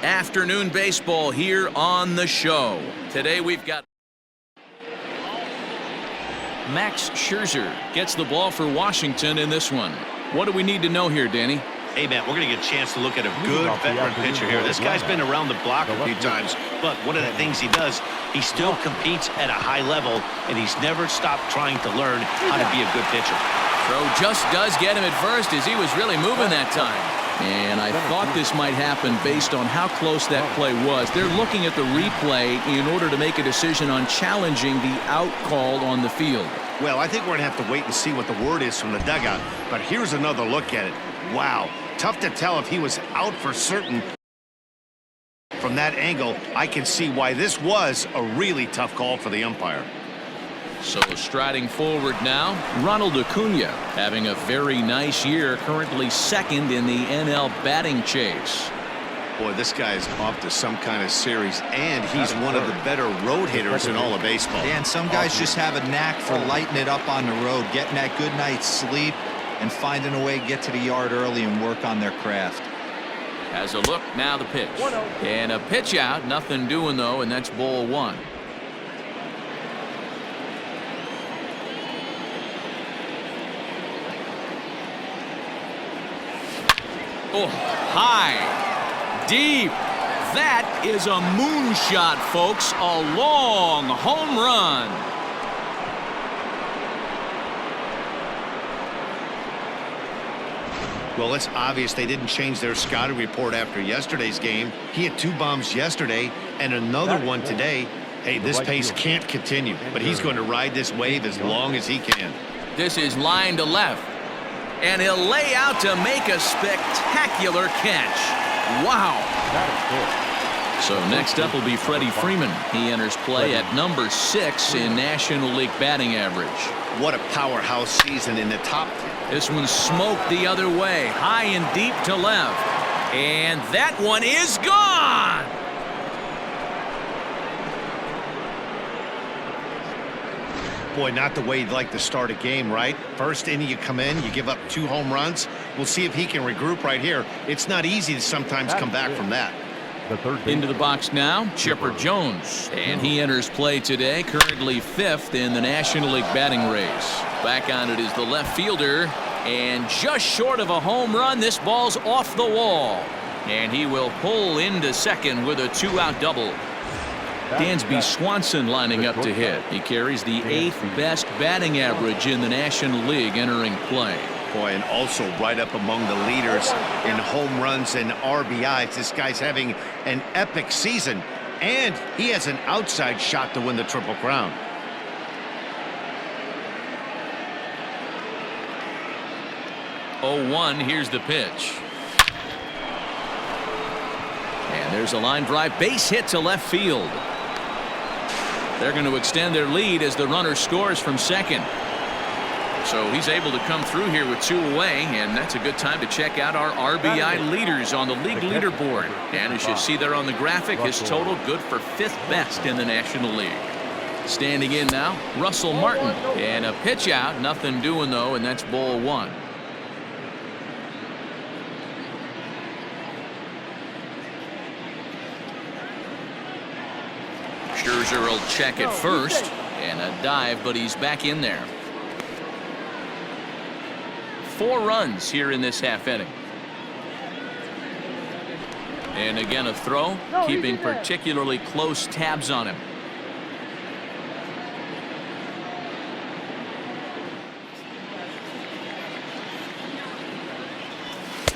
Afternoon baseball here on the show. Today we've got Max Scherzer gets the ball for Washington in this one. What do we need to know here, Danny? Hey, man, we're going to get a chance to look at a good veteran pitcher here. This guy's been around the block a few times, but one of the things he does, he still competes at a high level, and he's never stopped trying to learn how to be a good pitcher. Throw just does get him at first as he was really moving that time. And I thought this might happen based on how close that play was. They're looking at the replay in order to make a decision on challenging the out call on the field. Well, I think we're going to have to wait and see what the word is from the dugout, but here's another look at it. Wow, tough to tell if he was out for certain. From that angle, I can see why this was a really tough call for the umpire. So striding forward now, Ronald Acuna having a very nice year, currently second in the NL batting chase. Boy, this guy is off to some kind of series, and he's one of the better road hitters in all of baseball. Yeah, and some guys just have a knack for lighting it up on the road, getting that good night's sleep, and finding a way to get to the yard early and work on their craft. Has a look, now the pitch. And a pitch out, nothing doing though, and that's ball one. Oh, high, deep. That is a moonshot, folks. A long home run. Well, it's obvious they didn't change their scouting report after yesterday's game. He had 2 bombs yesterday and another one today. Hey, this pace can't continue, but he's going to ride this wave as long as he can. This is line to left. And he'll lay out to make a spectacular catch. Wow. So next up will be Freddie Freeman. He enters play at number 6 in National League batting average. What a powerhouse season in the top 10. This one's smoked the other way, high and deep to left. And that one is gone. Boy, not the way you'd like to start a game, right? First inning, you come in, you give up 2 home runs. We'll see if he can regroup right here. It's not easy to sometimes come back from that. Into the box now, Chipper Jones. And he enters play today, currently 5th in the National League batting race. Back on it is the left fielder. And just short of a home run, this ball's off the wall. And he will pull into second with a 2-out double. Dansby Swanson lining up to hit. He carries the 8th best batting average in the National League entering play. Boy, and also right up among the leaders in home runs and RBIs. This guy's having an epic season, and he has an outside shot to win the Triple Crown. Oh, 1, here's the pitch. And there's a line drive, base hit to left field. They're going to extend their lead as the runner scores from second. So he's able to come through here with 2 away, and that's a good time to check out our RBI leaders on the league leaderboard. And as you see there on the graphic, his total good for 5th best in the National League. Standing in now, Russell Martin. And a pitch out, nothing doing though, and that's ball 1. Scherzer will check it first, and a dive, but he's back in there. 4 runs here in this half inning. And again a throw, keeping particularly close tabs on him.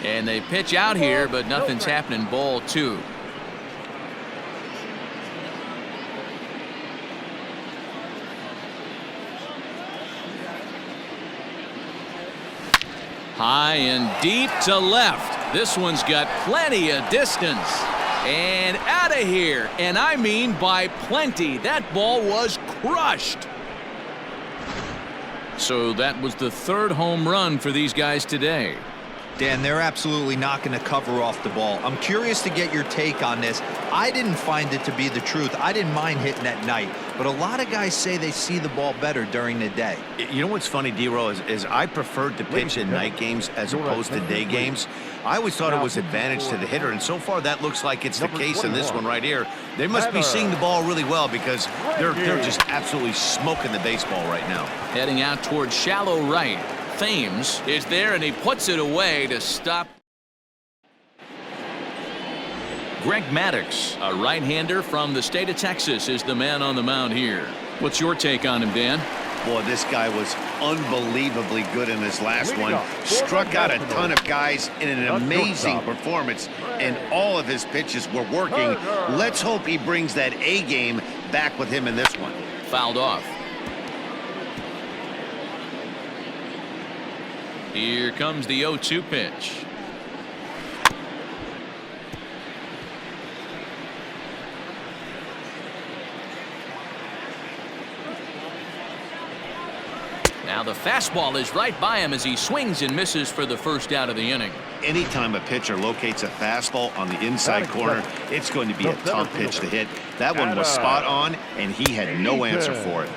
And they pitch out here, but nothing's happening. Ball 2. High and deep to left. This one's got plenty of distance. And out of here. And I mean by plenty. That ball was crushed. So that was the 3rd home run for these guys today. Dan, they're absolutely not going to cover off the ball. I'm curious to get your take on this. I didn't find it to be the truth. I didn't mind hitting at night, but a lot of guys say they see the ball better during the day. You know what's funny, D-Row, is I preferred to pitch in night games as opposed to day games. I always thought it was advantage to the hitter, and so far that looks like it's the case in this one right here. They must be seeing the ball really well because they're just absolutely smoking the baseball right now. Heading out towards shallow right. Thames is there, and he puts it away to stop. Greg Maddux, a right-hander from the state of Texas, is the man on the mound here. What's your take on him, Dan? Boy, this guy was unbelievably good in his last one. Struck out a ton of guys in an amazing performance, and all of his pitches were working. Let's hope he brings that A game back with him in this one. Fouled off. Here comes the 0-2 pitch. Now the fastball is right by him as he swings and misses for the first out of the inning. Anytime a pitcher locates a fastball on the inside corner, it's going to be a tough pitch to hit. That one was spot on, and he had no answer for it.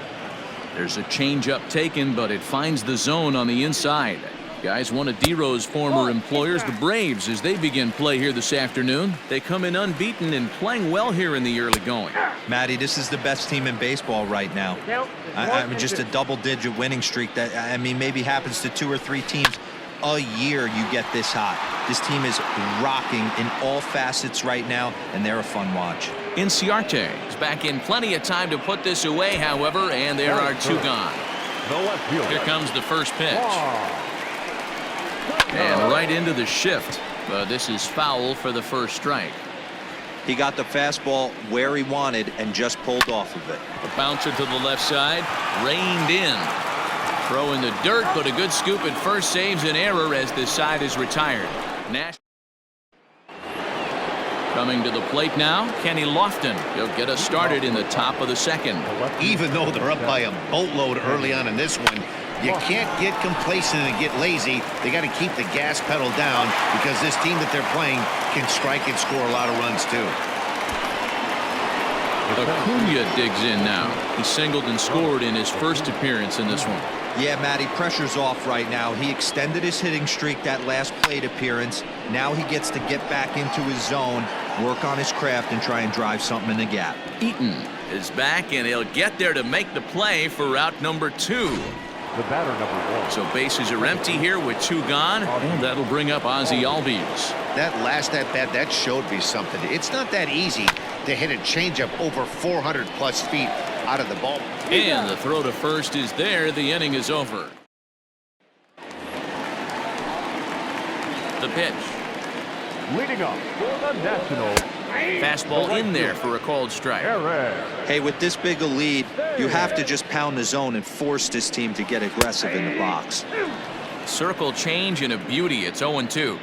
There's a changeup taken, but it finds the zone on the inside. Guys, one of D-Row's former employers, the Braves, as they begin play here this afternoon. They come in unbeaten and playing well here in the early going. Matty, this is the best team in baseball right now. I mean, just a double-digit winning streak that, I mean, maybe happens to 2 or 3 teams a year. You get this hot. This team is rocking in all facets right now, and they're a fun watch. Inciarte is back in plenty of time to put this away, however, and there are 2 gone. Here comes the first pitch. And right into the shift. But this is foul for the first strike. He got the fastball where he wanted and just pulled off of it. The bouncer to the left side, reined in. Throw in the dirt, but a good scoop at first saves an error as this side is retired. Nash coming to the plate now, Kenny Lofton. He'll get us started in the top of the second. Even though they're up by a boatload early on in this one, you can't get complacent and get lazy. They got to keep the gas pedal down because this team that they're playing can strike and score a lot of runs too. Acuna digs in now. He singled and scored in his first appearance in this one. Yeah, Matty, pressure's off right now. He extended his hitting streak that last plate appearance. Now he gets to get back into his zone, work on his craft, and try and drive something in the gap. Eaton is back, and he'll get there to make the play for route number 2. The batter, number 1. So bases are empty here with 2 gone, and that'll bring up Ozzie Albies. That last at bat, that showed me something. It's not that easy to hit a changeup over 400+ feet out of the ball. And the throw to first is there. The inning is over. The pitch. Leading up for the National. Fastball in there for a called strike. Hey, with this big a lead, you have to just pound the zone and force this team to get aggressive in the box. Circle change and a beauty. It's 0-2.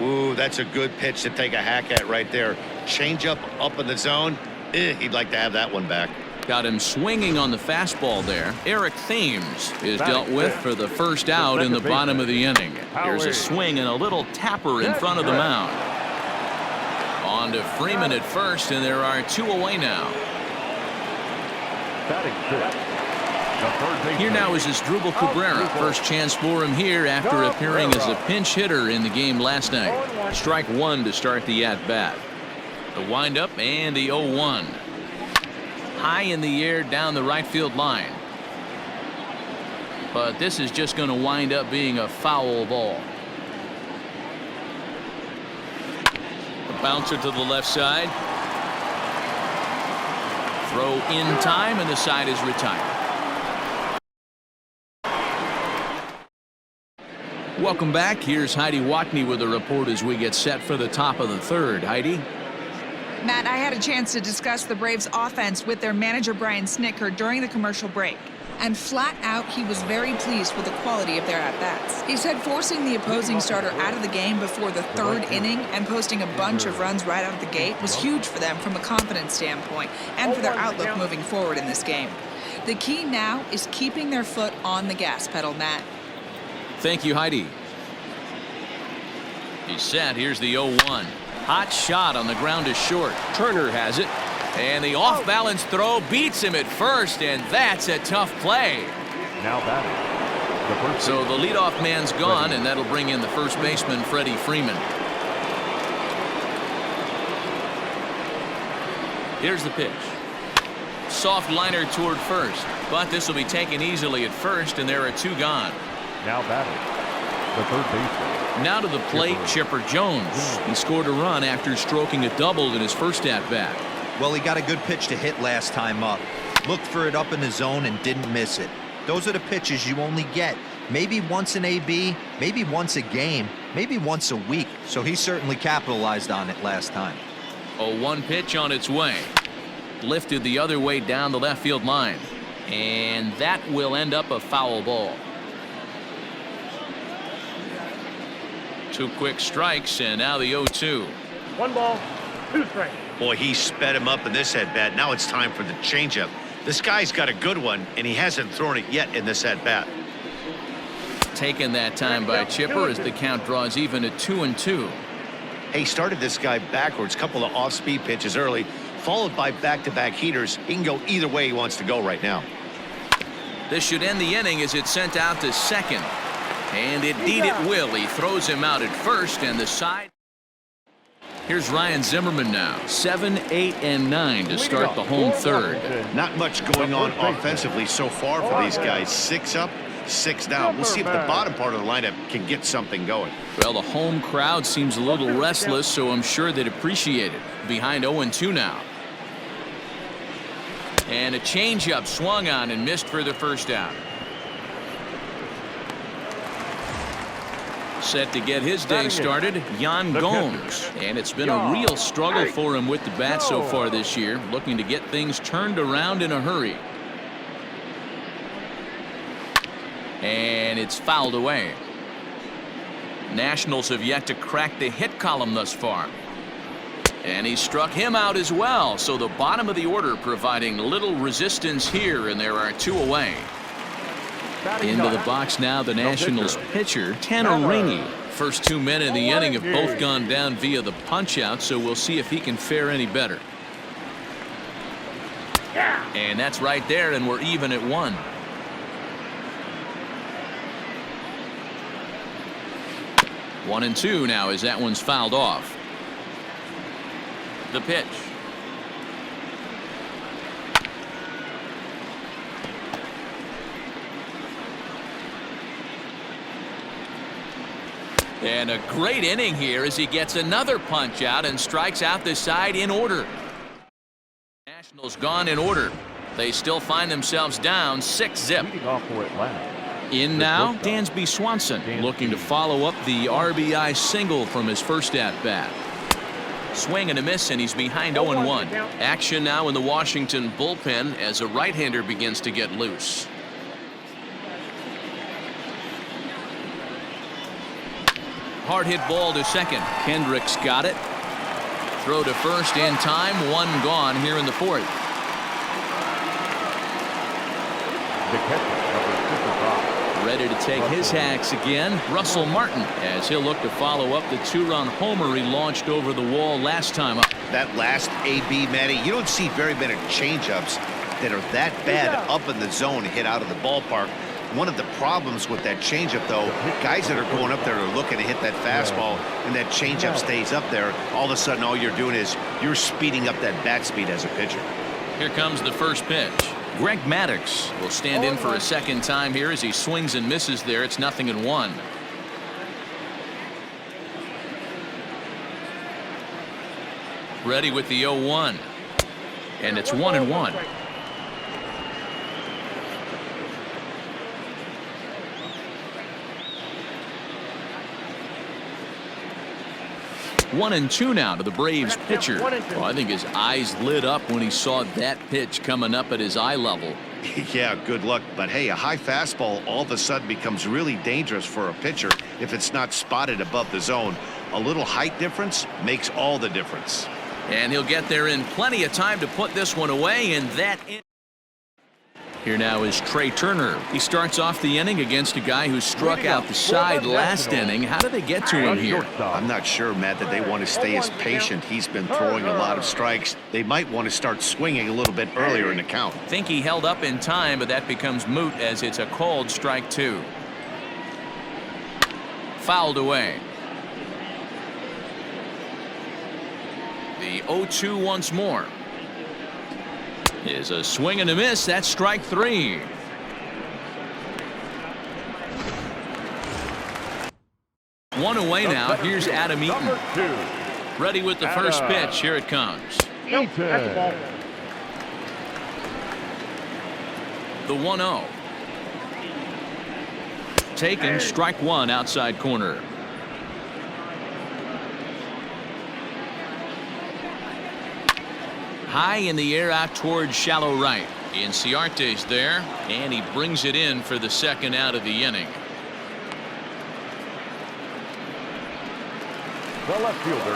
Ooh, that's a good pitch to take a hack at right there. Changeup up in the zone. He'd like to have that one back. Got him swinging on the fastball there. Eric Thames is dealt with for the first out in the bottom of the inning. Here's a swing and a little tapper in front of the mound. On to Freeman at first, and there are 2 away now. Here now is Asdrubal Cabrera. First chance for him here after appearing as a pinch hitter in the game last night. Strike 1 to start the at-bat. The windup and the 0-1. High in the air down the right field line. But this is just going to wind up being a foul ball. Bouncer to the left side. Throw in time, and the side is retired. Welcome back. Here's Heidi Watney with a report as we get set for the top of the third. Heidi? Matt, I had a chance to discuss the Braves' offense with their manager Brian Snitker during the commercial break. And flat out, he was very pleased with the quality of their at-bats. He said forcing the opposing starter out of the game before the 3rd inning and posting a bunch of runs right out of the gate was huge for them from a confidence standpoint and for their outlook moving forward in this game. The key now is keeping their foot on the gas pedal, Matt. Thank you, Heidi. He's set. Here's the 0-1. Hot shot on the ground is short. Turner has it. And the off-balance throw beats him at first, and that's a tough play. Now batting. So the leadoff man's gone, and that'll bring in the first baseman, Freddie Freeman. Here's the pitch. Soft liner toward first, but this will be taken easily at first, and there are two gone. Now batting. The third baseman. Now to the plate, Chipper Jones. He scored a run after stroking a double in his first at-bat. Well, he got a good pitch to hit last time up. Looked for it up in the zone and didn't miss it. Those are the pitches you only get maybe once an AB, maybe once a game, maybe once a week. So he certainly capitalized on it last time. A 1 pitch on its way. Lifted the other way down the left field line. And that will end up a foul ball. 2 quick strikes, and now the 0-2. 1 ball, 2 strikes. Boy, he sped him up in this at-bat. Now it's time for the changeup. This guy's got a good one, and he hasn't thrown it yet in this at-bat. Taken that time by Chipper as the count draws even at 2-2. He started this guy backwards, couple of off-speed pitches early, followed by back-to-back heaters. He can go either way he wants to go right now. This should end the inning as it's sent out to second. And indeed it will. He throws him out at first, and the side. Here's Ryan Zimmerman now. 7, 8, and 9 to start the home third. Not much going on offensively so far for these guys. 6 up, 6 down. We'll see if the bottom part of the lineup can get something going. Well, the home crowd seems a little restless, so I'm sure they'd appreciate it. Behind 0-2 now. And a changeup swung on and missed for the first out. Set to get his day started, Yan Gomes. And it's been a real struggle for him with the bat so far this year, looking to get things turned around in a hurry. And it's fouled away. Nationals have yet to crack the hit column thus far. And he struck him out as well, so the bottom of the order providing little resistance here, and there are 2 away. Into the box now, the Nationals pitcher, Tanner Rainey. First 2 men in the inning have both gone down via the punch-out, so we'll see if he can fare any better. And that's right there, and we're even at 1. One and 2 now as that one's fouled off. The pitch. And a great inning here as he gets another punch out and strikes out the side in order. Nationals gone in order. They still find themselves down 6-zip. In now, Dansby Swanson looking to follow up the RBI single from his first at-bat. Swing and a miss, and he's behind 0-1. Action now in the Washington bullpen as a right-hander begins to get loose. Hard hit ball to second. Kendricks got it. Throw to first in time. 1 gone here in the 4th. The catcher, number 55. Ready to take his hacks again, Russell Martin, as he'll look to follow up the 2-run homer he launched over the wall last time up. That last AB, Manny, you don't see very many changeups that are that bad up in the zone hit out of the ballpark. One of the problems with that changeup, though, guys that are going up there are looking to hit that fastball, and that changeup stays up there. All of a sudden, all you're doing is you're speeding up that bat speed as a pitcher. Here comes the first pitch. Greg Maddux will stand in for a second time here as he swings and misses there. It's 0-1. Ready with the 0-1. And it's 1-1. One and 2 now to the Braves pitcher. Oh, I think his eyes lit up when he saw that pitch coming up at his eye level. Yeah, good luck. But hey, a high fastball all of a sudden becomes really dangerous for a pitcher if it's not spotted above the zone. A little height difference makes all the difference. And he'll get there in plenty of time to put this one away, and that Here now is Trey Turner. He starts off the inning against a guy who struck out the side last inning. How did they get to him here? I'm not sure, Matt, that they want to stay as patient. He's been throwing a lot of strikes. They might want to start swinging a little bit earlier in the count. Think he held up in time, but that becomes moot as it's a called strike 2. Fouled away. The 0-2 once more. Is a swing and a miss. That's strike 3. One away now. Here's Adam Eaton. Ready with the first pitch. Here it comes. The 1-0. Taken, strike 1, outside corner. High in the air out towards shallow right. Inciarte's there, and he brings it in for the second out of the inning.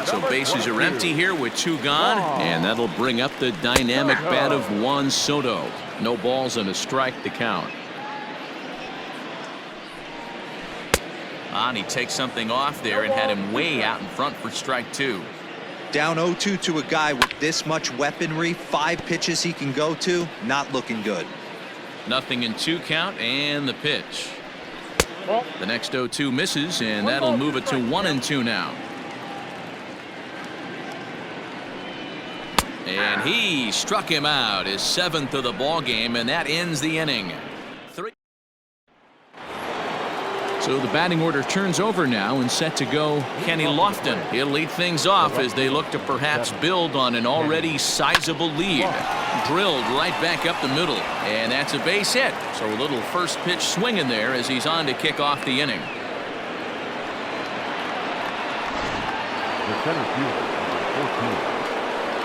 So bases are empty here with 2 gone, and that'll bring up the dynamic bat of Juan Soto. No balls and a strike to count. And he takes something off there and had him way out in front for strike 2. Down 0-2 to a guy with this much weaponry, 5 pitches he can go to, not looking good. Nothing in 2 count, and the pitch. The next 0-2 misses, and that'll move it to 1-2 now. And he struck him out, his 7th of the ball game, and that ends the inning. 3. So the batting order turns over now, and set to go Kenny Lofton. He'll lead things off as they look to perhaps build on an already sizable lead. Drilled right back up the middle, and that's a base hit. So a little first pitch swing in there as he's on to kick off the inning. The center fielder, 14,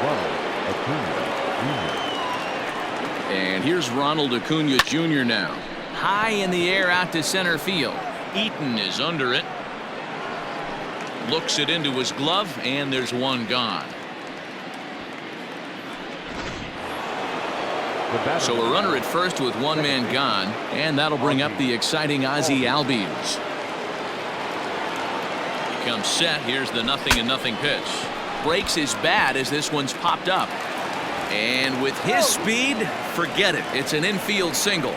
Ronald Acuna Jr. And here's Ronald Acuna Jr. now. High in the air out to center field. Eaton is under it. Looks it into his glove, and there's 1 gone. So a runner at first with 1 man gone, and that'll bring up the exciting Ozzie Albies. He comes set. Here's the 0-0 pitch. Breaks his bat as this one's popped up. And with his speed, forget it. It's an infield single.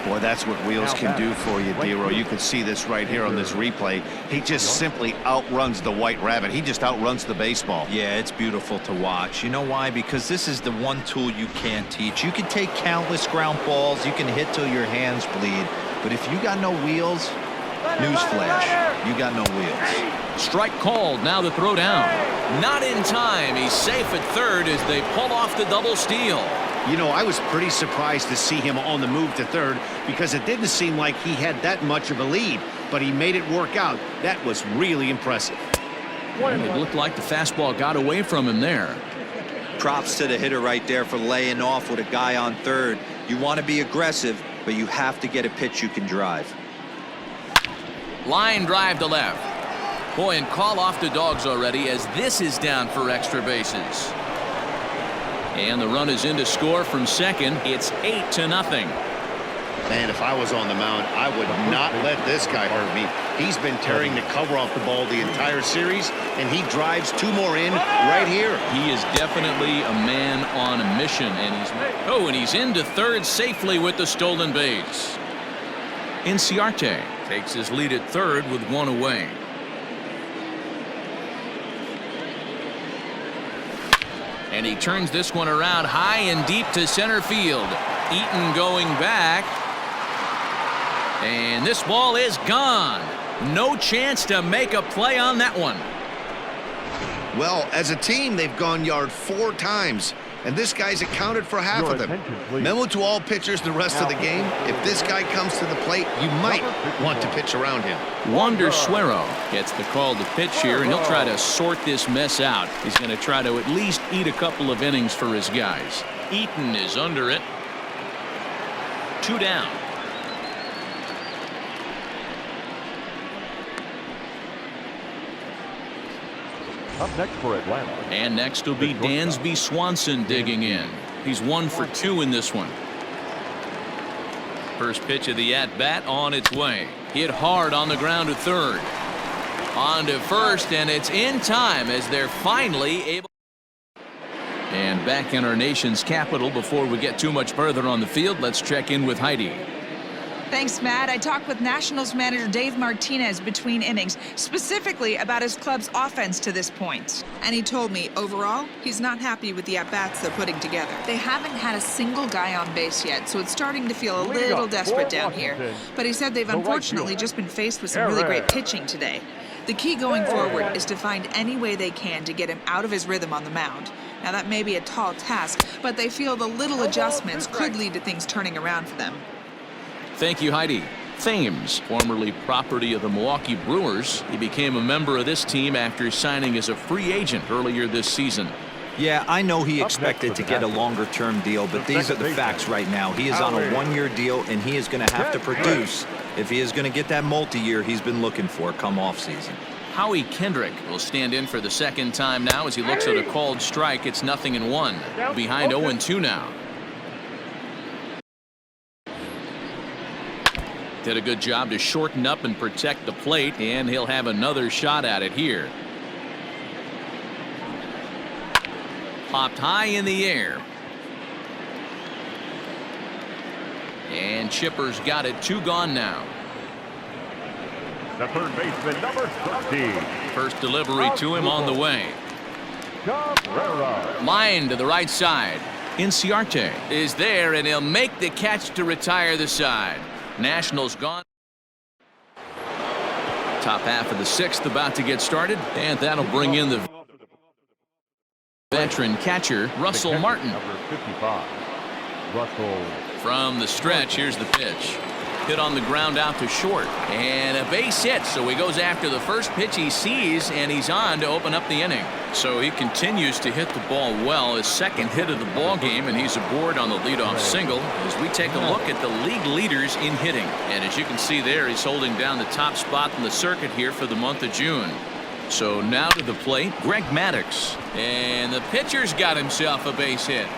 Boy, that's what wheels can do for you, Dero. You can see this right here on this replay. He just simply outruns the White Rabbit. He just outruns the baseball. Yeah, it's beautiful to watch. You know why? Because this is the one tool you can't teach. You can take countless ground balls. You can hit till your hands bleed. But if you got no wheels, newsflash, you got no wheels. Strike called. Now the throw down. Not in time. He's safe at third as they pull off the double steal. You know, I was pretty surprised to see him on the move to third because it didn't seem like he had that much of a lead, but he made it work out. That was really impressive. And it looked like the fastball got away from him there. Props to the hitter right there for laying off with a guy on third. You want to be aggressive, but you have to get a pitch you can drive. Line drive to left. Boy, and call off the dogs already as this is down for extra bases. And the run is in to score from second. It's 8-0. Man, if I was on the mound, I would not let this guy hurt me. He's been tearing the cover off the ball the entire series, and he drives 2 more in right here. He is definitely a man on a mission, and he's into third safely with the stolen base. Inciarte takes his lead at third with 1 away. And he turns this one around high and deep to center field. Eaton going back. And this ball is gone. No chance to make a play on that one. Well, as a team, they've gone yard 4 times, and this guy's accounted for half of them. Memo to all pitchers the rest of the game. If this guy comes to the plate, you might want to pitch around him. Wander Suero gets the call to pitch here, and he'll try to sort this mess out. He's going to try to at least eat a couple of innings for his guys. Eaton is under it. 2 down. Up next for Atlanta. And next will be Dansby Swanson digging in. He's 1 for 2 in this one. First pitch of the at-bat on its way. Hit hard on the ground to third. On to first, and it's in time as they're finally able. And back in our nation's capital, before we get too much further on the field, let's check in with Heidi. Thanks, Matt. I talked with Nationals manager Dave Martinez between innings, specifically about his club's offense to this point. And he told me, overall, he's not happy with the at-bats they're putting together. They haven't had a single guy on base yet, so it's starting to feel a little desperate down here. But he said they've unfortunately just been faced with some really great pitching today. The key going forward is to find any way they can to get him out of his rhythm on the mound. Now, that may be a tall task, but they feel the little adjustments could lead to things turning around for them. Thank you, Heidi. Thames, formerly property of the Milwaukee Brewers. He became a member of this team after signing as a free agent earlier this season. Yeah, I know he expected to get a longer-term deal, but these are the facts right now. He is on a one-year deal, and he is going to have to produce if he is going to get that multi-year he's been looking for come off-season. Howie Kendrick will stand in for the second time now as he looks at a called strike. It's 0-1. Behind 0-2 now. Did a good job to shorten up and protect the plate, and he'll have another shot at it here. Popped high in the air. And Chipper's got it. 2 gone now. The third baseman, number 13. First delivery to him on the way. Cabrera. Line to the right side. Inciarte is there, and he'll make the catch to retire the side. Nationals gone. Top half of the 6th about to get started, and that'll bring in the veteran catcher, Russell Martin. Number 55. Russell. From the stretch, here's the pitch. Hit on the ground out to short, and a base hit, so he goes after the first pitch he sees, and he's on to open up the inning. So he continues to hit the ball well. His second hit of the ball game, and he's aboard on the leadoff single as we take a look at the league leaders in hitting. And as you can see there, he's holding down the top spot in the circuit here for the month of June. So now to the plate, Greg Maddux, and the pitcher's got himself a base hit.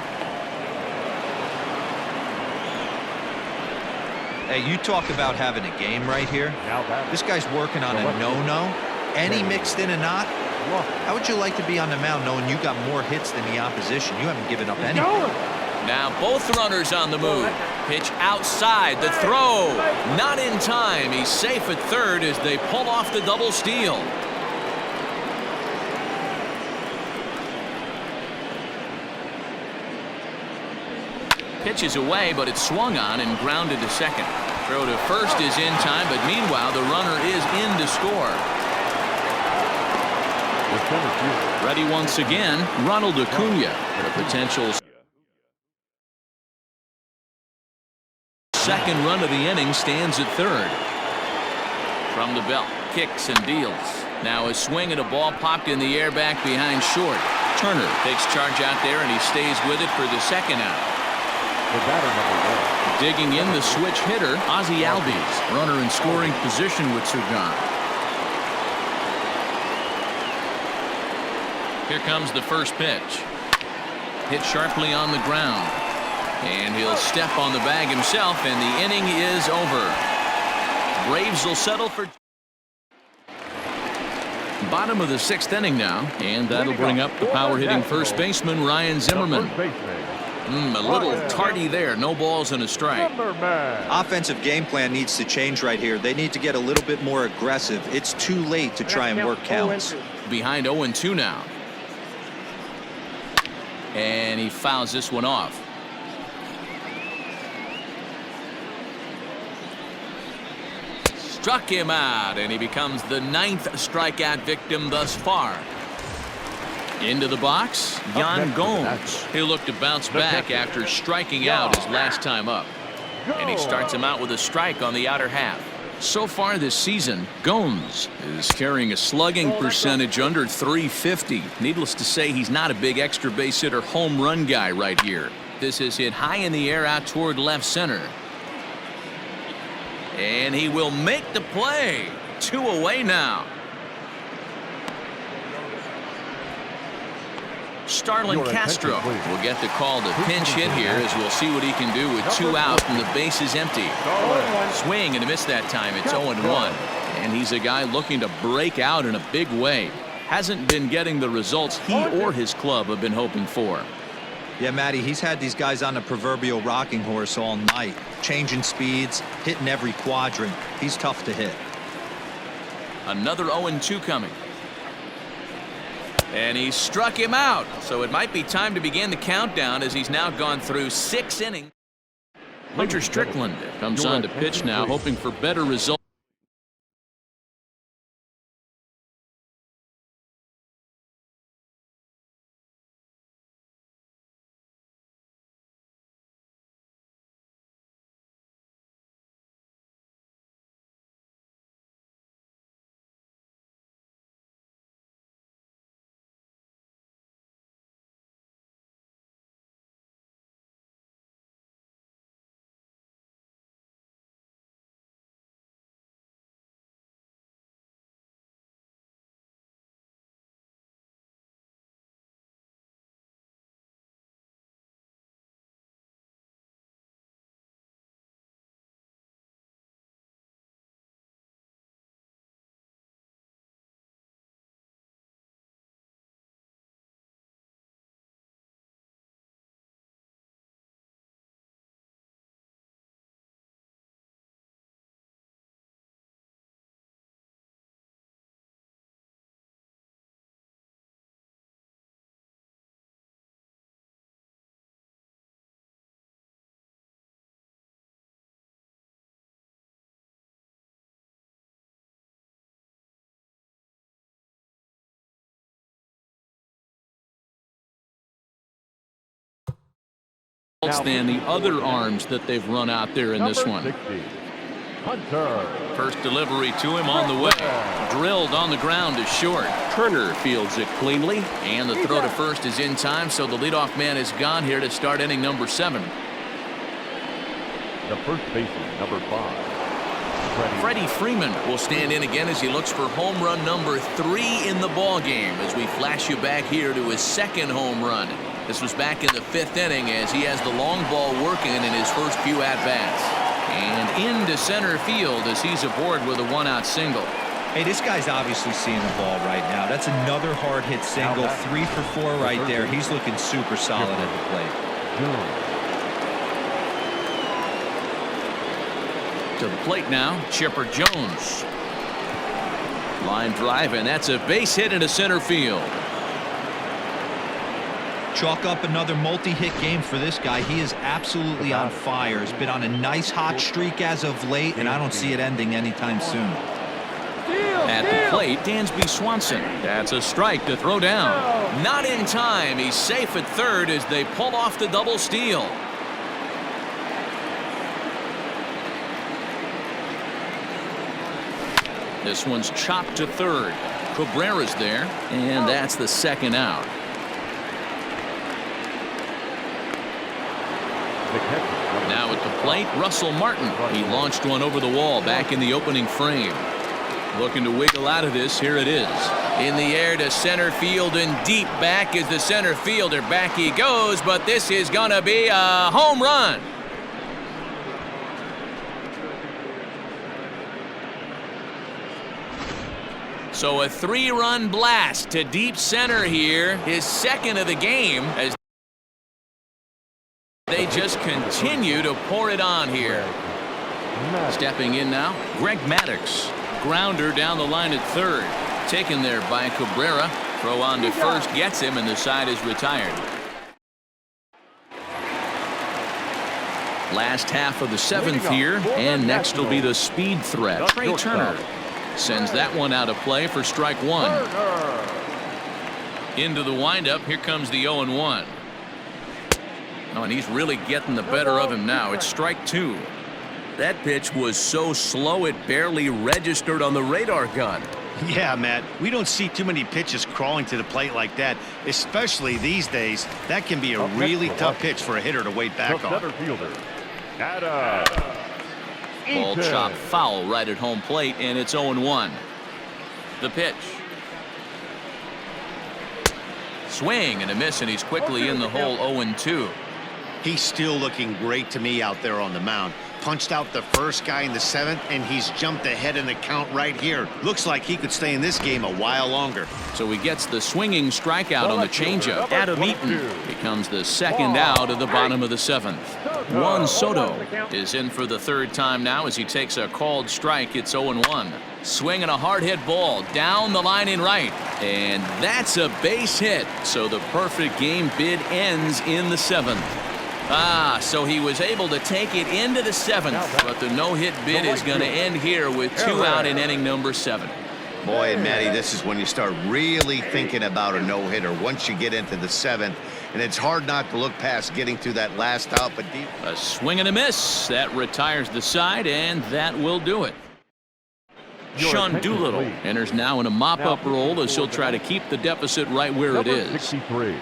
Hey, you talk about having a game right here. This guy's working on a no-no, and he mixed in a not. How would you like to be on the mound knowing you got more hits than the opposition? You haven't given up anything. Now both runners on the move. Pitch outside. The throw. Not in time. He's safe at third as they pull off the double steal. Pitch is away, but it's swung on and grounded to second. Throw to first is in time, but meanwhile the runner is in to score. Ready once again, Ronald Acuna. The potential second run of the inning stands at third. From the belt, kicks and deals. Now a swing and a ball popped in the air back behind short. Turner takes charge out there, and he stays with it for the second out. Digging in the switch hitter, Ozzie Albies. Runner in scoring position with Sugan. Here comes the first pitch. Hit sharply on the ground. And he'll step on the bag himself, and the inning is over. Braves will settle for bottom of the 6th inning now, and that'll bring up the power-hitting first baseman, Ryan Zimmerman. A little tardy there. No balls and a strike. Offensive game plan needs to change right here. They need to get a little bit more aggressive. It's too late to try and work counts. Behind 0-2 now. And he fouls this one off. Struck him out, and he becomes the 9th strikeout victim thus far. Into the box, Yan Gomes. He'll look to bounce back after striking out his last time up. And he starts him out with a strike on the outer half. So far this season, Gomes is carrying a slugging percentage under .350. Needless to say, he's not a big extra base hitter home run guy right here. This is hit high in the air out toward left center. And he will make the play. 2 away now. Starlin Your Castro attention, please. will get the call to pinch hit here as we'll see what he can do with 2 out and the base is empty. Swing and a miss that time. It's 0-1. And he's a guy looking to break out in a big way. Hasn't been getting the results he or his club have been hoping for. Yeah, Matty, he's had these guys on the proverbial rocking horse all night, changing speeds, hitting every quadrant. He's tough to hit. Another 0-2 coming. And he struck him out. So it might be time to begin the countdown as he's now gone through 6 innings. Hunter Strickland comes on to pitch now, hoping for better results. Than the other arms that they've run out there in this one. 60, Hunter. First delivery to him on the way. Drilled on the ground is short. Turner fields it cleanly. And the throw to first is in time, so the leadoff man is gone here to start inning number 7. The first baseman, number 5. Freddie Freeman will stand in again as he looks for home run number 3 in the ball game as we flash you back here to his 2nd home run. This was back in the 5th inning as he has the long ball working in his first few at-bats. And into center field as he's aboard with a 1-out single. Hey, this guy's obviously seeing the ball right now. That's another hard hit single. 3 for 4 right there. He's looking super solid at the plate. To the plate now, Chipper Jones. Line drive, and that's a base hit into center field. Chalk up another multi-hit game for this guy. He is absolutely on fire. He's been on a nice hot streak as of late, and I don't see it ending anytime soon. At the plate, Dansby Swanson. That's a strike to throw down. Not in time. He's safe at third as they pull off the double steal. This one's chopped to third. Cabrera's there, and that's the 2nd out. Now at the plate, Russell Martin. He launched one over the wall back in the opening frame. Looking to wiggle out of this. Here it is. In the air to center field and deep back is the center fielder. Back he goes, but this is going to be a home run. So a 3-run blast to deep center here. His 2nd of the game as they just continue to pour it on here. Stepping in now, Greg Maddux. Grounder down the line at third. Taken there by Cabrera. Throw on to first gets him, and the side is retired. Last half of the 7th here, and next will be the speed threat. Trey Turner sends that one out of play for strike 1. Into the windup, here comes the 0-1. Oh, and he's really getting the better of him now. It's strike 2. That pitch was so slow it barely registered on the radar gun. Yeah, Matt, we don't see too many pitches crawling to the plate like that, especially these days. That can be a really tough pitch for a hitter to wait back on. Center fielder, Adam. Ball chopped foul right at home plate, and it's 0-1. The pitch. Swing and a miss, and he's quickly in the hole 0-2. He's still looking great to me out there on the mound. Punched out the first guy in the 7th, and he's jumped ahead in the count right here. Looks like he could stay in this game a while longer. So he gets the swinging strikeout on the changeup. Adam Eaton becomes the second out of the bottom of the 7th. Juan Soto is in for the 3rd time now as he takes a called strike. It's 0-1. Swinging a hard hit ball down the line in right, and that's a base hit. So the perfect game bid ends in the 7th. So he was able to take it into the 7th, but the no-hit bid is going to end here with 2 out in inning number 7. Boy, and Matty, this is when you start really thinking about a no-hitter once you get into the 7th, and it's hard not to look past getting through that last out. But a swing and a miss that retires the side, and that will do it. Sean Doolittle enters now in a mop-up role as he'll try to keep the deficit right where it is. 63.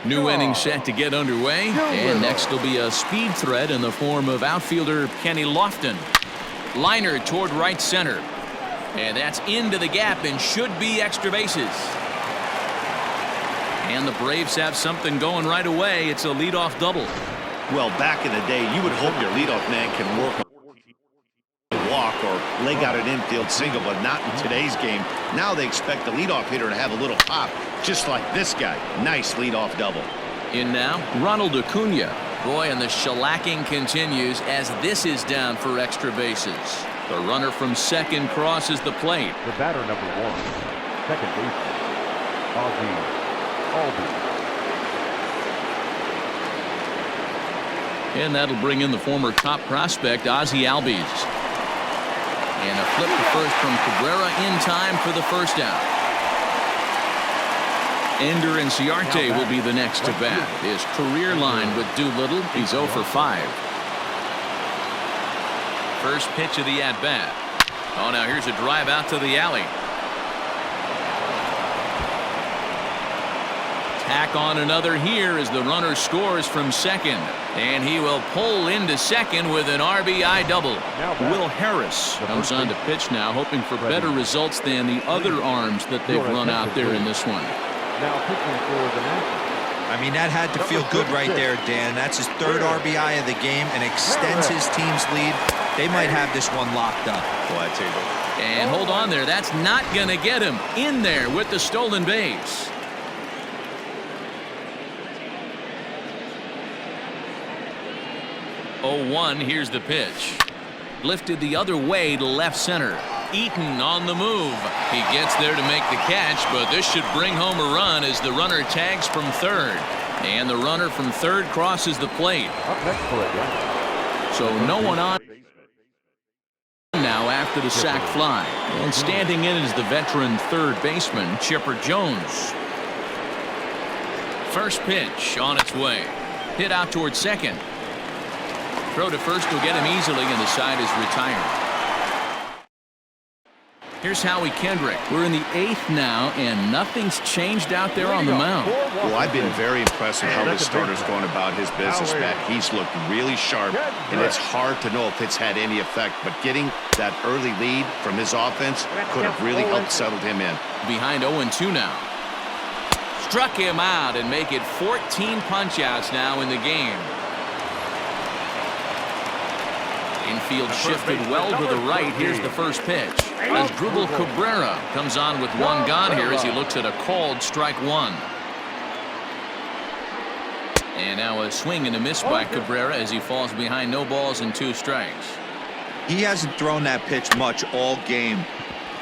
New inning set to get underway, and next will be a speed threat in the form of outfielder Kenny Lofton. Liner toward right center, and that's into the gap and should be extra bases. And the Braves have something going right away. It's a leadoff double. Well, back in the day, you would hope your leadoff man can work a walk or leg out an infield single, but not in today's game. Now they expect the leadoff hitter to have a little pop, just like this guy. Nice leadoff double. In now, Ronald Acuna. Boy, and the shellacking continues as this is down for extra bases. The runner from second crosses the plate. The batter, number 1, second baseman, Ozzie Albies. And that'll bring in the former top prospect, Ozzie Albies. And a flip to first from Cabrera in time for the first out. Ender Inciarte will be the next to bat. His career line with Doolittle, he's 0 for 5. First pitch of the at-bat. Oh, now here's a drive out to the alley. Tack on another here as the runner scores from second. And he will pull into second with an RBI double. Will Harris comes on to pitch now, hoping for better results than the other arms that they've run out there in this one. Now pitching for the Nationals. I mean, that had to feel good right there, Dan. That's his 3rd RBI of the game and extends his team's lead. They might have this one locked up. Boy, I tell you. And hold on there. That's not going to get him in there with the stolen base. Oh, 1, here's the pitch. Lifted the other way to left center. Eaton on the move. He gets there to make the catch, but this should bring home a run as the runner tags from third. And the runner from third crosses the plate. Up next for it, so no one on now after the sac fly. And standing in is the veteran third baseman, Chipper Jones. First pitch on its way. Hit out toward second. Throw to first will get him easily, and the side is retired. Here's Howie Kendrick. We're in the 8th now, and nothing's changed out there on the mound. Well, I've been very impressed with how this starter's going about his business, Matt. He's looked really sharp, and it's hard to know if it's had any effect, but getting that early lead from his offense could have really helped settle him in. Behind 0-2 now. Struck him out and make it 14 punch-outs now in the game. Infield shifted well to the right. Here's the first pitch. Asdrubal Cabrera comes on with one gone here as he looks at a called strike 1. And now a swing and a miss by Cabrera as he falls behind 0 balls and 2 strikes. He hasn't thrown that pitch much all game.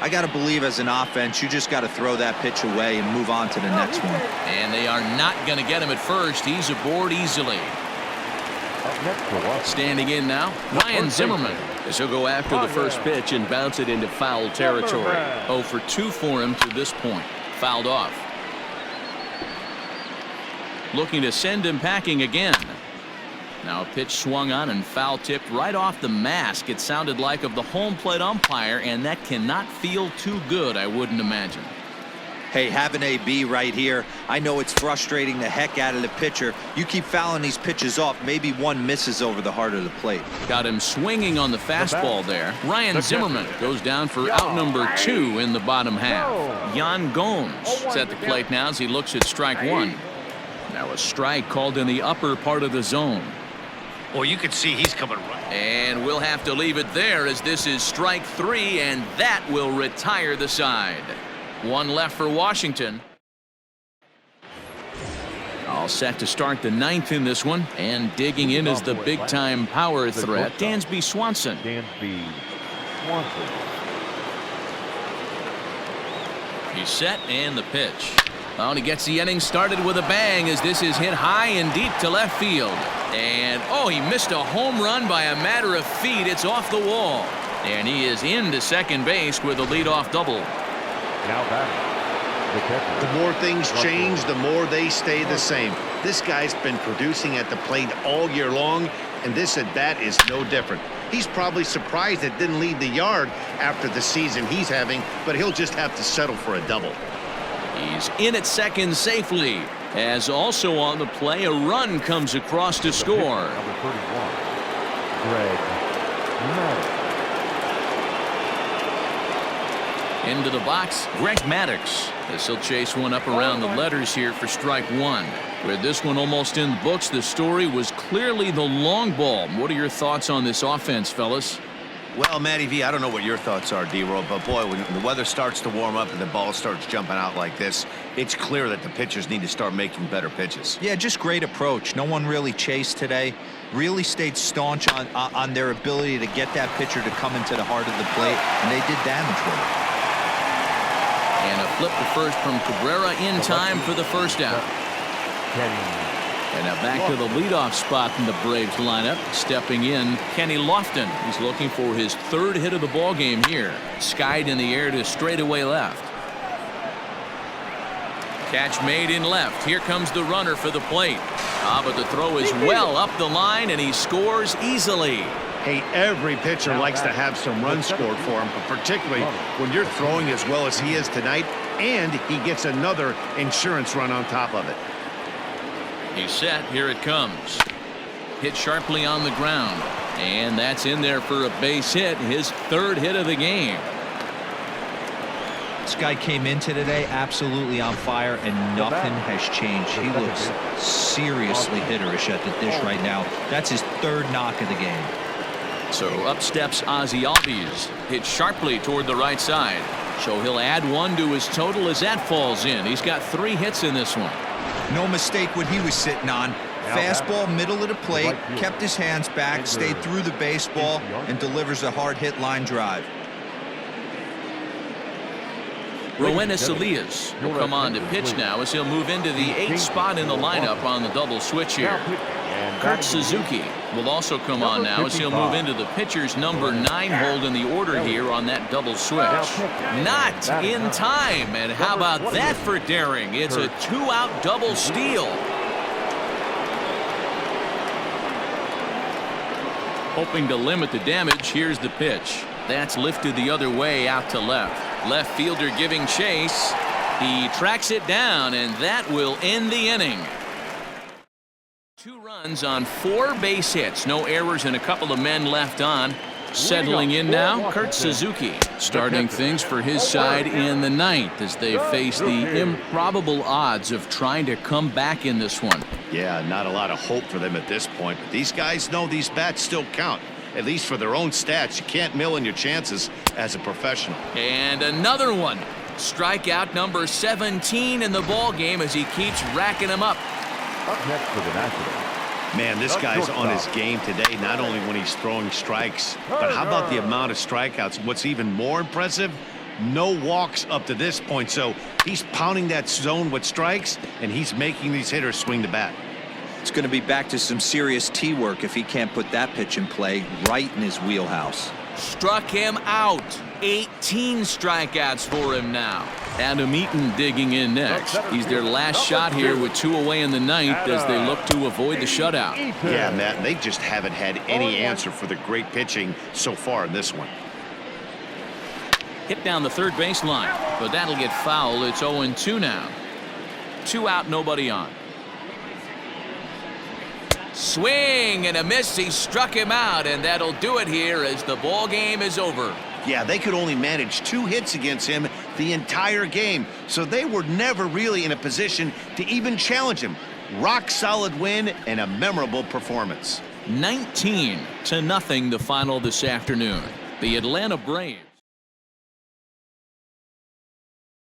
I got to believe as an offense, you just got to throw that pitch away and move on to the next one. And they are not going to get him at first. He's aboard easily. Standing in now, Ryan Zimmerman, as he'll go after the first pitch and bounce it into foul territory. 0 for 2 for him to this point. Fouled off. Looking to send him packing again. Now a pitch swung on and foul tipped right off the mask. It sounded like of the home plate umpire, and that cannot feel too good, I wouldn't imagine. Hey, have an AB right here. I know it's frustrating the heck out of the pitcher. You keep fouling these pitches off, maybe one misses over the heart of the plate. Got him swinging on the fastball there. Ryan Zimmerman goes down for out number 2 in the bottom half. Jan Gomes is at the plate now as he looks at strike 1. Now a strike called in the upper part of the zone. Well, you can see he's coming right. And we'll have to leave it there as this is strike 3, and that will retire the side. 1 left for Washington. All set to start the 9th in this one, and digging in is the big-time power threat, Dansby Swanson. Dansby Swanson. He's set, and the pitch. Oh, and he gets the inning started with a bang as this is hit high and deep to left field. And, oh, he missed a home run by a matter of feet. It's off the wall. And he is into second base with a leadoff double. Now batting, the catcher. The more things change, the more they stay the same. This guy's been producing at the plate all year long, and this at bat is no different. He's probably surprised it didn't lead the yard after the season he's having, but he'll just have to settle for a double. He's in at second safely, as also on the play a run comes across to score. Number 31, Greg Maddox. Into the box, Greg Maddux. This will chase one up around the letters here for strike 1. With this one almost in the books, the story was clearly the long ball. What are your thoughts on this offense, fellas? Well, Matty V, I don't know what your thoughts are, D-Roll, but boy, when the weather starts to warm up and the ball starts jumping out like this, it's clear that the pitchers need to start making better pitches. Yeah, just great approach. No one really chased today. Really stayed staunch on their ability to get that pitcher to come into the heart of the plate, and they did damage with it. And a flip to first from Cabrera in time for the first out. And now back to the leadoff spot in the Braves lineup. Stepping in, Kenny Lofton. He's looking for his 3rd hit of the ball game here. Skied in the air to straightaway left. Catch made in left. Here comes the runner for the plate. But the throw is well up the line, and he scores easily. Hey, every pitcher likes to have some runs scored for him, but particularly when you're throwing as well as he is tonight, and he gets another insurance run on top of it. He's set. Here it comes. Hit sharply on the ground. And that's in there for a base hit. His 3rd hit of the game. This guy came into today absolutely on fire, and nothing has changed. He looks seriously hitterish at the dish right now. That's his 3rd knock of the game. So up steps Ozzie Albies. Hit sharply toward the right side. So he'll add 1 to his total as that falls in. He's got 3 hits in this one. No mistake what he was sitting on. Fastball middle of the plate, kept his hands back, stayed through the baseball, and delivers a hard hit line drive. Roenis Elias will come on to pitch now as he'll move into the 8th spot in the lineup on the double switch here. Kurt Suzuki will also come on now as he'll move into the pitcher's number 9 hold in the order here on that double switch. Not in time, and how about that for daring? It's a 2-out double steal. Hoping to limit the damage, here's the pitch. That's lifted the other way out to left. Left fielder giving chase. He tracks it down, and that will end the inning. 2 runs on 4 base hits. No errors and a couple of men left on. Settling in now, Kurt Suzuki. Starting things for his side in the 9th as they face the improbable odds of trying to come back in this one. Yeah, not a lot of hope for them at this point, but these guys know these bats still count. At least for their own stats. You can't mill in your chances as a professional. And another one. Strikeout number 17 in the ball game as he keeps racking them up. Up next for the Nationals. Man, this guy's on his game today, not only when he's throwing strikes, but how about the amount of strikeouts? What's even more impressive, no walks up to this point. So he's pounding that zone with strikes, and he's making these hitters swing the bat. It's going to be back to some serious tee work if he can't put that pitch in play right in his wheelhouse. Struck him out. 18 strikeouts for him now. Adam Eaton digging in next. He's their last shot here with 2 away in the 9th as they look to avoid the shutout. Yeah, Matt, they just haven't had any answer for the great pitching so far in this one. Hit down the third baseline, but that'll get fouled. It's 0-2 now. 2 out, nobody on. Swing and a miss. He struck him out, and that'll do it here as the ball game is over. Yeah, they could only manage 2 hits against him the entire game, so they were never really in a position to even challenge him. Rock solid win and a memorable performance. 19-0 the final this afternoon. The Atlanta Braves